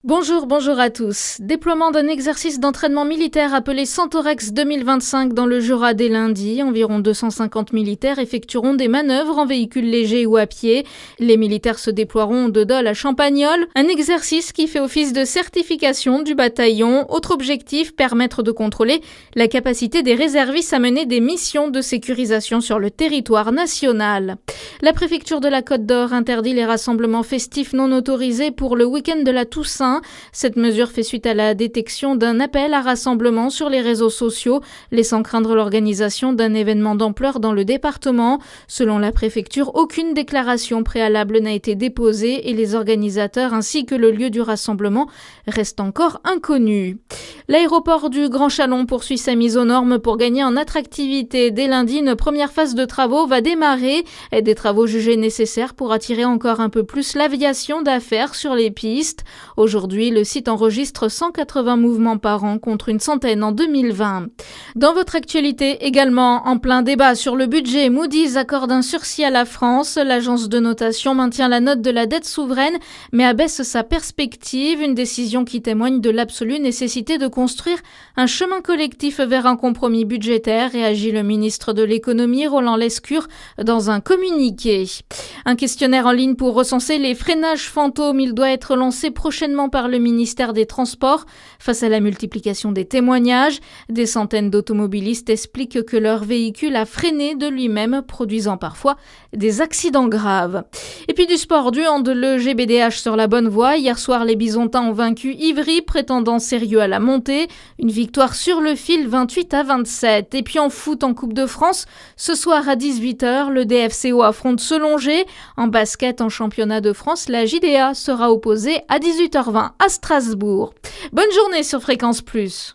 Bonjour à tous. Déploiement d'un exercice d'entraînement militaire appelé Centaurex 2025 dans le Jura dès lundi. Environ 250 militaires effectueront des manœuvres en véhicules légers ou à pied. Les militaires se déploieront de Dole à Champagnole. Un exercice qui fait office de certification du bataillon. Autre objectif, permettre de contrôler la capacité des réservistes à mener des missions de sécurisation sur le territoire national. La préfecture de la Côte d'Or interdit les rassemblements festifs non autorisés pour le week-end de la Toussaint. Cette mesure fait suite à la détection d'un appel à rassemblement sur les réseaux sociaux, laissant craindre l'organisation d'un événement d'ampleur dans le département. Selon la préfecture, aucune déclaration préalable n'a été déposée et les organisateurs ainsi que le lieu du rassemblement restent encore inconnus. L'aéroport du Grand Chalon poursuit sa mise aux normes pour gagner en attractivité. Dès lundi, une première phase de travaux va démarrer. Des travaux jugés nécessaires pour attirer encore un peu plus l'aviation d'affaires sur les pistes. Aujourd'hui, le site enregistre 180 mouvements par an contre une centaine en 2020. Dans votre actualité également, en plein débat sur le budget, Moody's accorde un sursis à la France. L'agence de notation maintient la note de la dette souveraine, mais abaisse sa perspective. Une décision qui témoigne de l'absolue nécessité de construire un chemin collectif vers un compromis budgétaire, réagit le ministre de l'économie Roland Lescure dans un communiqué. Un questionnaire en ligne pour recenser les freinages fantômes, il doit être lancé prochainement par le ministère des Transports. Face à la multiplication des témoignages, des centaines d'automobilistes expliquent que leur véhicule a freiné de lui-même, produisant parfois des accidents graves. Et puis du sport, du hand, le GBDH sur la bonne voie. Hier soir, les Bisontins ont vaincu Ivry, prétendant sérieux à la montée. Une victoire sur le fil, 28-27. Et puis en foot, en Coupe de France, ce soir à 18h, le DFCO affronte Selongé. En basket, en championnat de France, la JDA sera opposée à 18h20 à Strasbourg. Bonne journée sur Fréquence Plus.